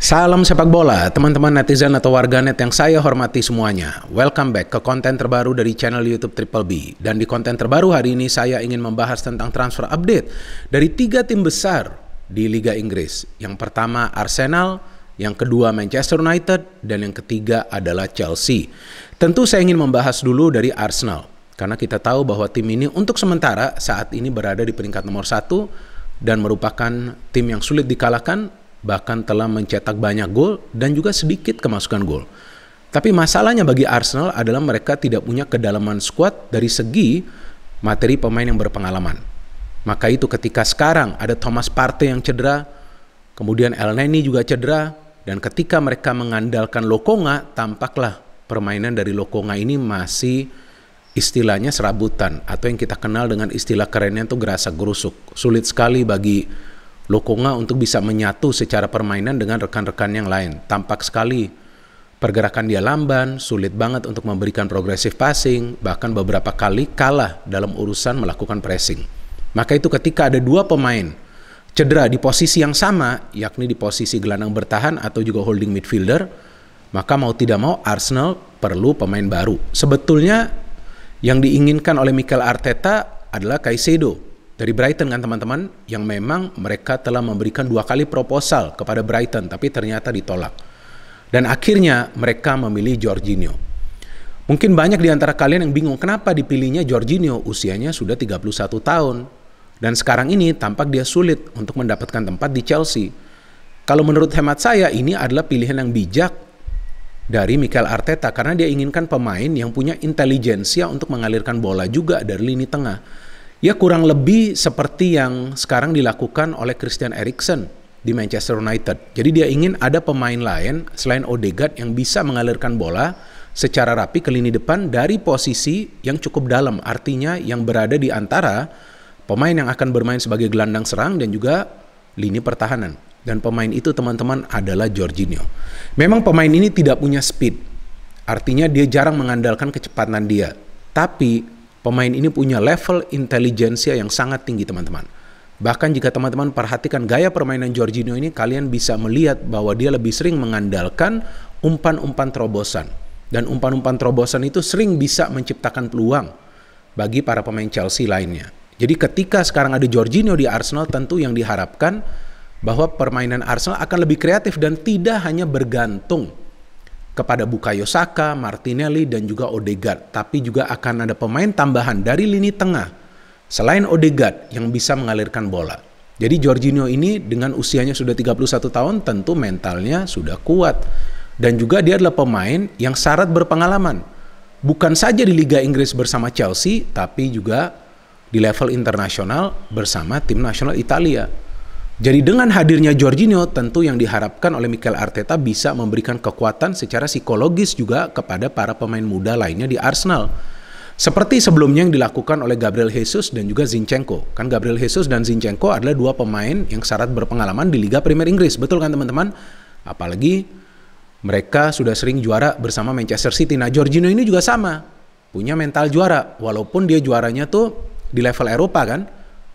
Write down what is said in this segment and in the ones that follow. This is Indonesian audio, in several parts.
Salam sepak bola, teman-teman netizen atau warganet yang saya hormati semuanya. Welcome back ke konten terbaru dari channel YouTube Triple B. Dan di konten terbaru hari ini saya ingin membahas tentang transfer update dari 3 tim besar di Liga Inggris. Yang pertama Arsenal, yang kedua Manchester United, dan yang ketiga adalah Chelsea. Tentu saya ingin membahas dulu dari Arsenal, karena kita tahu bahwa tim ini untuk sementara saat ini berada di peringkat nomor 1 dan merupakan tim yang sulit dikalahkan, bahkan telah mencetak banyak gol dan juga sedikit kemasukan gol. Tapi masalahnya bagi Arsenal adalah mereka tidak punya kedalaman skuad dari segi materi pemain yang berpengalaman. Maka itu ketika sekarang ada Thomas Partey yang cedera, kemudian Elneny juga cedera, dan ketika mereka mengandalkan Lokonga, tampaklah permainan dari Lokonga ini masih istilahnya serabutan, atau yang kita kenal dengan istilah kerennya itu gerasa gerusuk. Sulit sekali bagi Lokonga untuk bisa menyatu secara permainan dengan rekan-rekan yang lain. Tampak sekali pergerakan dia lamban, sulit banget untuk memberikan progressive passing, bahkan beberapa kali kalah dalam urusan melakukan pressing. Maka itu ketika ada 2 pemain cedera di posisi yang sama, yakni di posisi gelandang bertahan atau juga holding midfielder, maka mau tidak mau Arsenal perlu pemain baru. Sebetulnya yang diinginkan oleh Mikel Arteta adalah Caicedo dari Brighton kan teman-teman, yang memang mereka telah memberikan 2 kali proposal kepada Brighton tapi ternyata ditolak. Dan akhirnya mereka memilih Jorginho. Mungkin banyak di antara kalian yang bingung kenapa dipilihnya Jorginho, usianya sudah 31 tahun. Dan sekarang ini tampak dia sulit untuk mendapatkan tempat di Chelsea. Kalau menurut hemat saya ini adalah pilihan yang bijak dari Mikel Arteta, karena dia inginkan pemain yang punya intelijensia untuk mengalirkan bola juga dari lini tengah. Ya kurang lebih seperti yang sekarang dilakukan oleh Christian Eriksen di Manchester United. Jadi dia ingin ada pemain lain selain Odegaard yang bisa mengalirkan bola secara rapi ke lini depan dari posisi yang cukup dalam. Artinya yang berada di antara pemain yang akan bermain sebagai gelandang serang dan juga lini pertahanan. Dan pemain itu teman-teman adalah Jorginho. Memang pemain ini tidak punya speed. Artinya dia jarang mengandalkan kecepatan dia. Tapi pemain ini punya level intelijensia yang sangat tinggi teman-teman. Bahkan jika teman-teman perhatikan gaya permainan Jorginho ini, kalian bisa melihat bahwa dia lebih sering mengandalkan umpan-umpan terobosan. Dan umpan-umpan terobosan itu sering bisa menciptakan peluang bagi para pemain Chelsea lainnya. Jadi ketika sekarang ada Jorginho di Arsenal, tentu yang diharapkan bahwa permainan Arsenal akan lebih kreatif dan tidak hanya bergantung kepada Bukayo Saka, Martinelli, dan juga Odegaard. Tapi juga akan ada pemain tambahan dari lini tengah selain Odegaard yang bisa mengalirkan bola. Jadi Jorginho ini dengan usianya sudah 31 tahun tentu mentalnya sudah kuat. Dan juga dia adalah pemain yang syarat berpengalaman. Bukan saja di Liga Inggris bersama Chelsea, tapi juga di level internasional bersama tim nasional Italia. Jadi dengan hadirnya Jorginho tentu yang diharapkan oleh Mikel Arteta bisa memberikan kekuatan secara psikologis juga kepada para pemain muda lainnya di Arsenal. Seperti sebelumnya yang dilakukan oleh Gabriel Jesus dan juga Zinchenko. Kan Gabriel Jesus dan Zinchenko adalah 2 pemain yang syarat berpengalaman di Liga Premier Inggris. Betul kan teman-teman? Apalagi mereka sudah sering juara bersama Manchester City. Nah Jorginho ini juga sama. Punya mental juara. Walaupun dia juaranya tuh di level Eropa kan.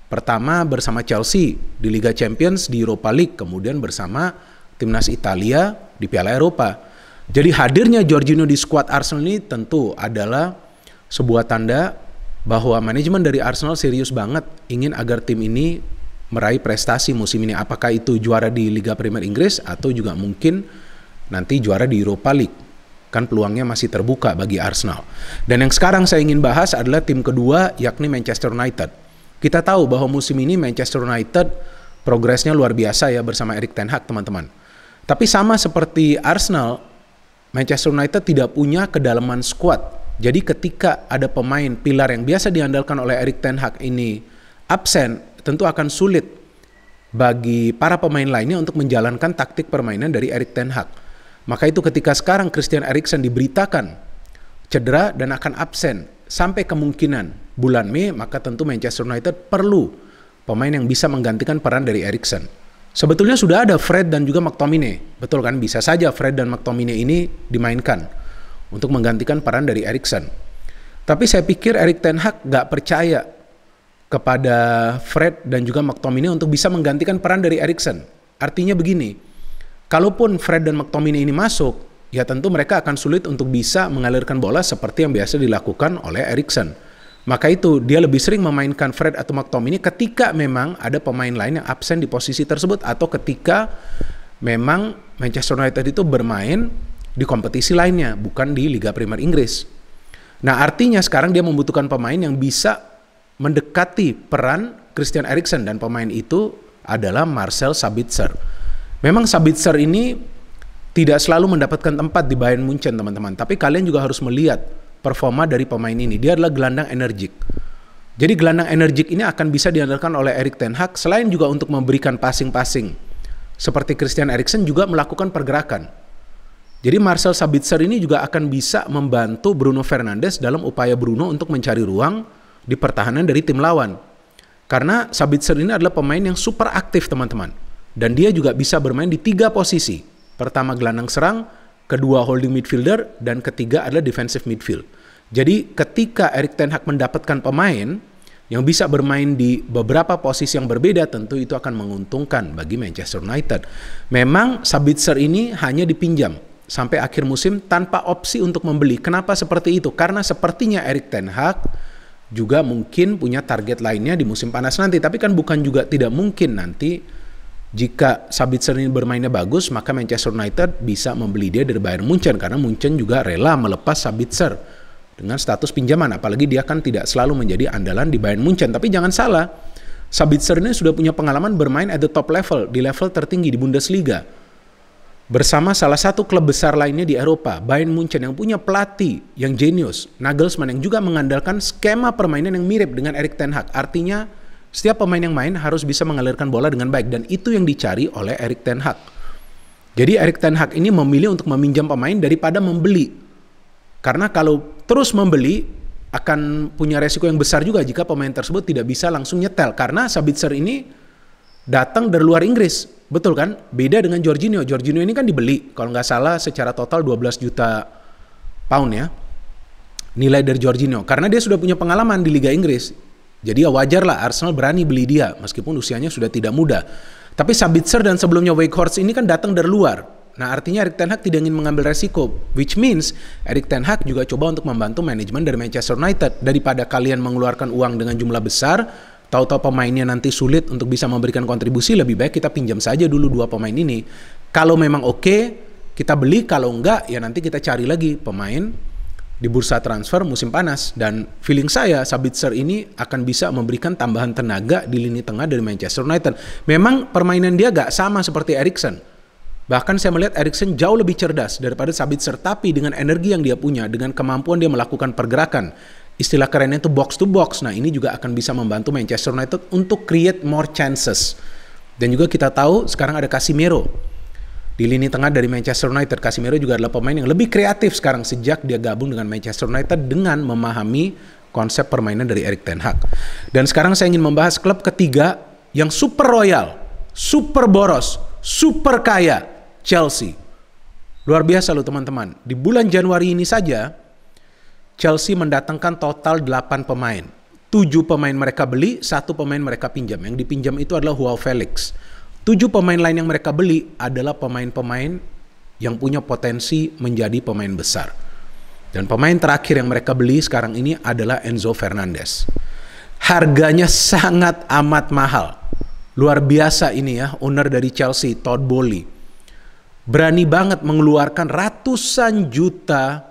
Pertama bersama Chelsea di Liga Champions di Europa League, kemudian bersama timnas Italia di Piala Eropa. Jadi hadirnya Jorginho di skuad Arsenal ini tentu adalah sebuah tanda bahwa manajemen dari Arsenal serius banget ingin agar tim ini meraih prestasi musim ini. Apakah itu juara di Liga Premier Inggris atau juga mungkin nanti juara di Europa League. Kan peluangnya masih terbuka bagi Arsenal. Dan yang sekarang saya ingin bahas adalah tim kedua, yakni Manchester United. Kita tahu bahwa musim ini Manchester United progresnya luar biasa ya bersama Erik ten Hag teman-teman. Tapi sama seperti Arsenal, Manchester United tidak punya kedalaman skuad. Jadi ketika ada pemain pilar yang biasa diandalkan oleh Erik ten Hag ini absen, tentu akan sulit bagi para pemain lainnya untuk menjalankan taktik permainan dari Erik ten Hag. Maka itu ketika sekarang Christian Eriksen diberitakan cedera dan akan absen sampai kemungkinan bulan Mei, maka tentu Manchester United perlu pemain yang bisa menggantikan peran dari Eriksen. Sebetulnya sudah ada Fred dan juga McTominay. Betul kan? Bisa saja Fred dan McTominay ini dimainkan untuk menggantikan peran dari Eriksen. Tapi saya pikir Erik ten Hag gak percaya kepada Fred dan juga McTominay untuk bisa menggantikan peran dari Eriksen. Artinya begini, kalaupun Fred dan McTominay ini masuk, ya tentu mereka akan sulit untuk bisa mengalirkan bola seperti yang biasa dilakukan oleh Eriksen. Maka itu dia lebih sering memainkan Fred atau McTominay ketika memang ada pemain lain yang absen di posisi tersebut, atau ketika memang Manchester United itu bermain di kompetisi lainnya, bukan di Liga Premier Inggris. Nah, artinya sekarang dia membutuhkan pemain yang bisa mendekati peran Christian Eriksen, dan pemain itu adalah Marcel Sabitzer. Memang Sabitzer ini tidak selalu mendapatkan tempat di Bayern Munchen, teman-teman. Tapi kalian juga harus melihat performa dari pemain ini. Dia adalah gelandang energik. Jadi gelandang energik ini akan bisa diandalkan oleh Erik ten Hag, selain juga untuk memberikan passing-passing. Seperti Christian Eriksen juga melakukan pergerakan. Jadi Marcel Sabitzer ini juga akan bisa membantu Bruno Fernandes dalam upaya Bruno untuk mencari ruang di pertahanan dari tim lawan. Karena Sabitzer ini adalah pemain yang super aktif, teman-teman. Dan dia juga bisa bermain di 3 posisi. Pertama gelandang serang, kedua holding midfielder, dan ketiga adalah defensive midfield. Jadi ketika Erik ten Hag mendapatkan pemain yang bisa bermain di beberapa posisi yang berbeda, tentu itu akan menguntungkan bagi Manchester United. Memang Sabitzer ini hanya dipinjam sampai akhir musim tanpa opsi untuk membeli. Kenapa seperti itu? Karena sepertinya Erik ten Hag juga mungkin punya target lainnya di musim panas nanti. Tapi kan bukan juga tidak mungkin nanti jika Sabitzer ini bermainnya bagus, maka Manchester United bisa membeli dia dari Bayern Munchen, karena Munchen juga rela melepas Sabitzer dengan status pinjaman. Apalagi dia kan tidak selalu menjadi andalan di Bayern Munchen. Tapi jangan salah, Sabitzer ini sudah punya pengalaman bermain at the top level, di level tertinggi di Bundesliga, bersama salah satu klub besar lainnya di Eropa, Bayern Munchen, yang punya pelatih yang jenius, Nagelsmann, yang juga mengandalkan skema permainan yang mirip dengan Erik ten Hag. Artinya setiap pemain yang main harus bisa mengalirkan bola dengan baik, dan itu yang dicari oleh Erik ten Hag. Jadi Erik ten Hag ini memilih untuk meminjam pemain daripada membeli. Karena kalau terus membeli akan punya resiko yang besar juga jika pemain tersebut tidak bisa langsung nyetel. Karena Sabitzer ini datang dari luar Inggris, betul kan? Beda dengan Jorginho. Jorginho ini kan dibeli, kalau nggak salah secara total 12 juta pound ya, nilai dari Jorginho. Karena dia sudah punya pengalaman di Liga Inggris. Jadi ya wajar lah Arsenal berani beli dia, meskipun usianya sudah tidak muda. Tapi Sabitzer dan sebelumnya Weghorst ini kan datang dari luar. Nah, artinya Erik ten Hag tidak ingin mengambil resiko, which means Erik ten Hag juga coba untuk membantu manajemen dari Manchester United. Daripada kalian mengeluarkan uang dengan jumlah besar, tahu-tahu pemainnya nanti sulit untuk bisa memberikan kontribusi, lebih baik kita pinjam saja dulu 2 pemain ini. Kalau memang oke, kita beli. Kalau enggak, ya nanti kita cari lagi pemain di bursa transfer musim panas. Dan feeling saya Sabitzer ini akan bisa memberikan tambahan tenaga di lini tengah dari Manchester United. Memang permainan dia gak sama seperti Eriksen. Bahkan saya melihat Eriksen jauh lebih cerdas daripada Sabitzer, tapi dengan energi yang dia punya, dengan kemampuan dia melakukan pergerakan, istilah kerennya itu box to box. Nah, ini juga akan bisa membantu Manchester United untuk create more chances. Dan juga kita tahu sekarang ada Casemiro di lini tengah dari Manchester United. Casemiro juga adalah pemain yang lebih kreatif sekarang sejak dia gabung dengan Manchester United dengan memahami konsep permainan dari Erik ten Hag. Dan sekarang saya ingin membahas klub ketiga yang super royal, super boros, super kaya, Chelsea. Luar biasa loh teman-teman. Di bulan Januari ini saja Chelsea mendatangkan total 8 pemain. 7 pemain mereka beli, 1 pemain mereka pinjam. Yang dipinjam itu adalah Joao Felix. 7 pemain lain yang mereka beli adalah pemain-pemain yang punya potensi menjadi pemain besar. Dan pemain terakhir yang mereka beli sekarang ini adalah Enzo Fernandez. Harganya sangat amat mahal. Luar biasa ini ya, owner dari Chelsea, Todd Boehly. Berani banget mengeluarkan ratusan juta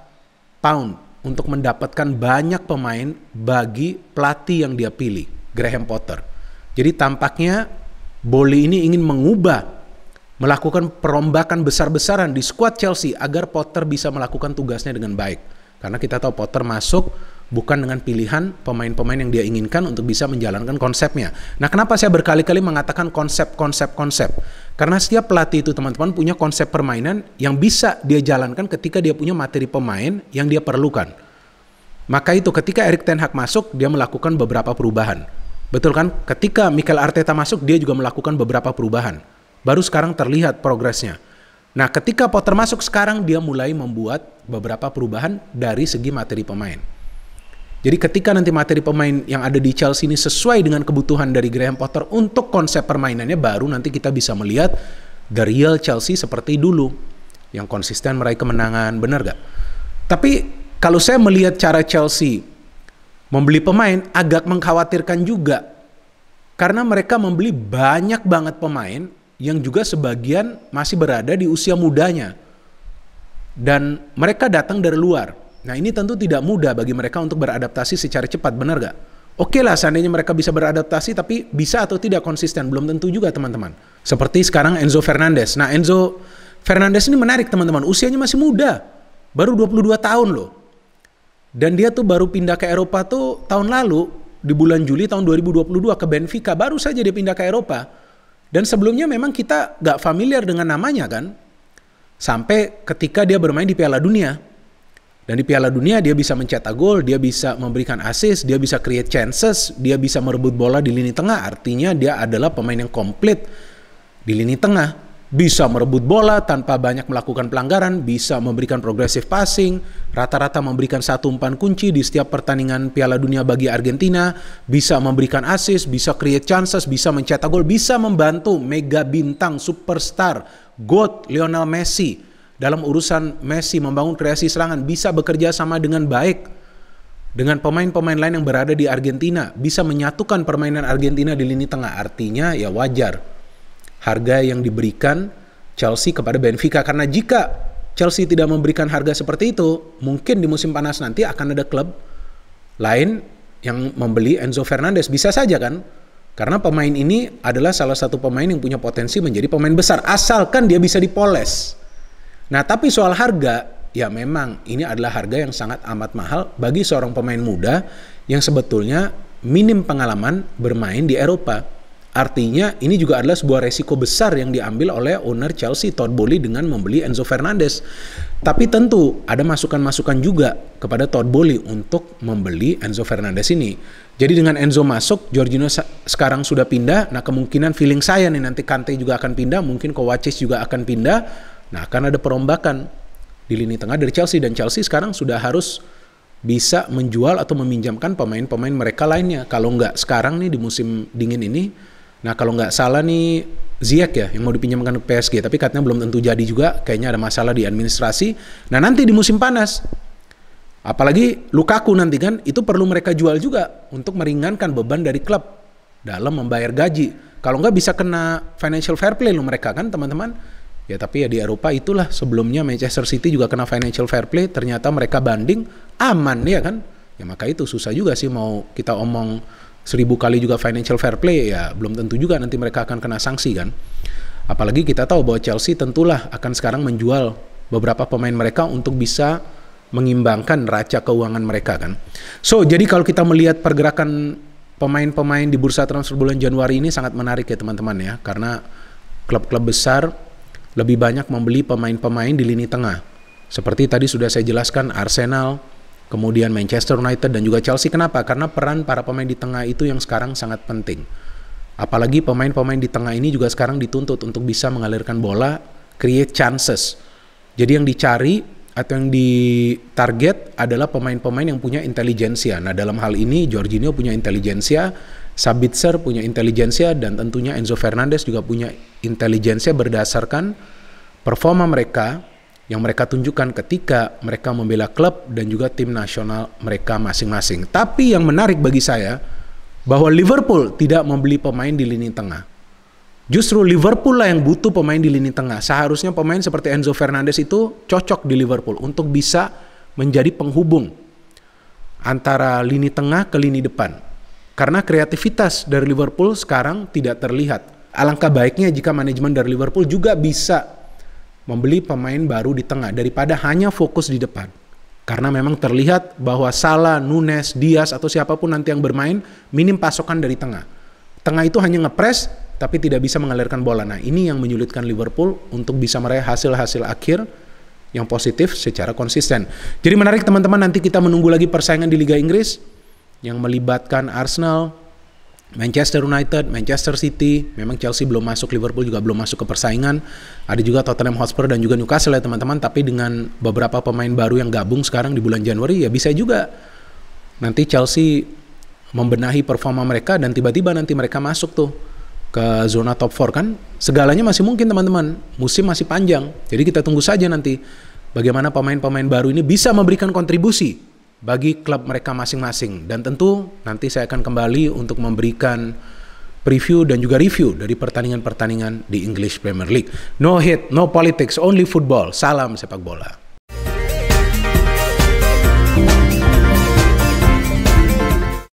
pound untuk mendapatkan banyak pemain bagi pelatih yang dia pilih, Graham Potter. Jadi tampaknya Boehly ini ingin melakukan perombakan besar-besaran di skuad Chelsea agar Potter bisa melakukan tugasnya dengan baik. Karena kita tahu Potter masuk bukan dengan pilihan pemain-pemain yang dia inginkan untuk bisa menjalankan konsepnya. Nah, kenapa saya berkali-kali mengatakan konsep? Karena setiap pelatih itu teman-teman punya konsep permainan yang bisa dia jalankan ketika dia punya materi pemain yang dia perlukan. Maka itu ketika Erik ten Hag masuk, dia melakukan beberapa perubahan. Betul kan? Ketika Mikel Arteta masuk, dia juga melakukan beberapa perubahan. Baru sekarang terlihat progresnya. Nah, ketika Potter masuk sekarang, dia mulai membuat beberapa perubahan dari segi materi pemain. Jadi ketika nanti materi pemain yang ada di Chelsea ini sesuai dengan kebutuhan dari Graham Potter untuk konsep permainannya, baru nanti kita bisa melihat the real Chelsea seperti dulu, yang konsisten meraih kemenangan, benar gak? Tapi kalau saya melihat cara Chelsea membeli pemain agak mengkhawatirkan juga, karena mereka membeli banyak banget pemain yang juga sebagian masih berada di usia mudanya, dan mereka datang dari luar. Nah ini tentu tidak mudah bagi mereka untuk beradaptasi secara cepat, benar gak? Oke lah seandainya mereka bisa beradaptasi, tapi bisa atau tidak konsisten, belum tentu juga teman-teman. Seperti sekarang Enzo Fernandez. Nah Enzo Fernandez ini menarik teman-teman, usianya masih muda, baru 22 tahun loh. Dan dia tuh baru pindah ke Eropa tuh tahun lalu, di bulan Juli tahun 2022 ke Benfica, baru saja dia pindah ke Eropa. Dan sebelumnya memang kita gak familiar dengan namanya kan, sampai ketika dia bermain di Piala Dunia. Dan di Piala Dunia dia bisa mencetak gol, dia bisa memberikan assist, dia bisa create chances, dia bisa merebut bola di lini tengah. Artinya dia adalah pemain yang komplit di lini tengah. Bisa merebut bola tanpa banyak melakukan pelanggaran, bisa memberikan progressive passing, rata-rata memberikan 1 umpan kunci di setiap pertandingan Piala Dunia bagi Argentina, bisa memberikan assist, bisa create chances, bisa mencetak gol, bisa membantu mega bintang superstar GOAT Lionel Messi. Dalam urusan Messi membangun kreasi serangan, bisa bekerja sama dengan baik dengan pemain-pemain lain yang berada di Argentina, bisa menyatukan permainan Argentina di lini tengah. Artinya ya wajar harga yang diberikan Chelsea kepada Benfica, karena jika Chelsea tidak memberikan harga seperti itu, mungkin di musim panas nanti akan ada klub lain yang membeli Enzo Fernandez, bisa saja kan, karena pemain ini adalah salah satu pemain yang punya potensi menjadi pemain besar asalkan dia bisa dipoles. Nah tapi soal harga, ya memang ini adalah harga yang sangat amat mahal bagi seorang pemain muda yang sebetulnya minim pengalaman bermain di Eropa. Artinya ini juga adalah sebuah resiko besar yang diambil oleh owner Chelsea, Todd Boehly, dengan membeli Enzo Fernandez. Tapi tentu ada masukan-masukan juga kepada Todd Boehly untuk membeli Enzo Fernandez ini. Jadi dengan Enzo masuk, Jorginho sekarang sudah pindah, nah kemungkinan feeling saya nih nanti Kante juga akan pindah, mungkin Kovacic juga akan pindah. Nah akan ada perombakan di lini tengah dari Chelsea, dan Chelsea sekarang sudah harus bisa menjual atau meminjamkan pemain-pemain mereka lainnya. Kalau nggak sekarang nih di musim dingin ini, nah kalau nggak salah nih Ziyech ya yang mau dipinjamkan ke PSG, tapi katanya belum tentu jadi juga, kayaknya ada masalah di administrasi. Nah nanti di musim panas, apalagi Lukaku nanti kan, itu perlu mereka jual juga untuk meringankan beban dari klub dalam membayar gaji. Kalau nggak bisa kena financial fair play loh mereka kan teman-teman. Ya tapi ya di Eropa itulah, sebelumnya Manchester City juga kena financial fair play, ternyata mereka banding, aman ya kan. Ya maka itu susah juga sih, mau kita omong 1000 kali juga financial fair play, ya belum tentu juga nanti mereka akan kena sanksi kan. Apalagi kita tahu bahwa Chelsea tentulah akan sekarang menjual beberapa pemain mereka untuk bisa mengimbangkan neraca keuangan mereka kan. So jadi kalau kita melihat pergerakan pemain-pemain di bursa transfer bulan Januari ini sangat menarik ya teman-teman ya, karena klub-klub besar lebih banyak membeli pemain-pemain di lini tengah. Seperti tadi sudah saya jelaskan, Arsenal, kemudian Manchester United dan juga Chelsea. Kenapa? Karena peran para pemain di tengah itu yang sekarang sangat penting. Apalagi pemain-pemain di tengah ini juga sekarang dituntut untuk bisa mengalirkan bola, create chances. Jadi yang dicari atau yang ditarget adalah pemain-pemain yang punya intelijensia. Nah dalam hal ini Jorginho punya intelijensia, Sabitzer punya intelijensia, dan tentunya Enzo Fernandez juga punya intelijensia berdasarkan performa mereka yang mereka tunjukkan ketika mereka membela klub dan juga tim nasional mereka masing-masing. Tapi yang menarik bagi saya bahwa Liverpool tidak membeli pemain di lini tengah. Justru Liverpool lah yang butuh pemain di lini tengah. Seharusnya pemain seperti Enzo Fernandez itu cocok di Liverpool untuk bisa menjadi penghubung antara lini tengah ke lini depan. Karena kreativitas dari Liverpool sekarang tidak terlihat. Alangkah baiknya jika manajemen dari Liverpool juga bisa membeli pemain baru di tengah daripada hanya fokus di depan. Karena memang terlihat bahwa Salah, Nunes, Diaz atau siapapun nanti yang bermain minim pasokan dari tengah. Tengah itu hanya ngepres tapi tidak bisa mengalirkan bola. Nah ini yang menyulitkan Liverpool untuk bisa meraih hasil-hasil akhir yang positif secara konsisten. Jadi menarik teman-teman, nanti kita menunggu lagi persaingan di Liga Inggris yang melibatkan Arsenal, Manchester United, Manchester City. Memang Chelsea belum masuk, Liverpool juga belum masuk ke persaingan. Ada juga Tottenham Hotspur dan juga Newcastle ya teman-teman. Tapi dengan beberapa pemain baru yang gabung sekarang di bulan Januari, ya bisa juga nanti Chelsea membenahi performa mereka dan tiba-tiba nanti mereka masuk tuh ke zona top 4 kan. segalanya masih mungkin teman-teman. Musim masih panjang. Jadi kita tunggu saja nanti bagaimana pemain-pemain baru ini bisa memberikan kontribusi bagi klub mereka masing-masing. Dan tentu nanti saya akan kembali untuk memberikan preview dan juga review dari pertandingan-pertandingan di English Premier League. No hate, no politics, only football. Salam sepak bola.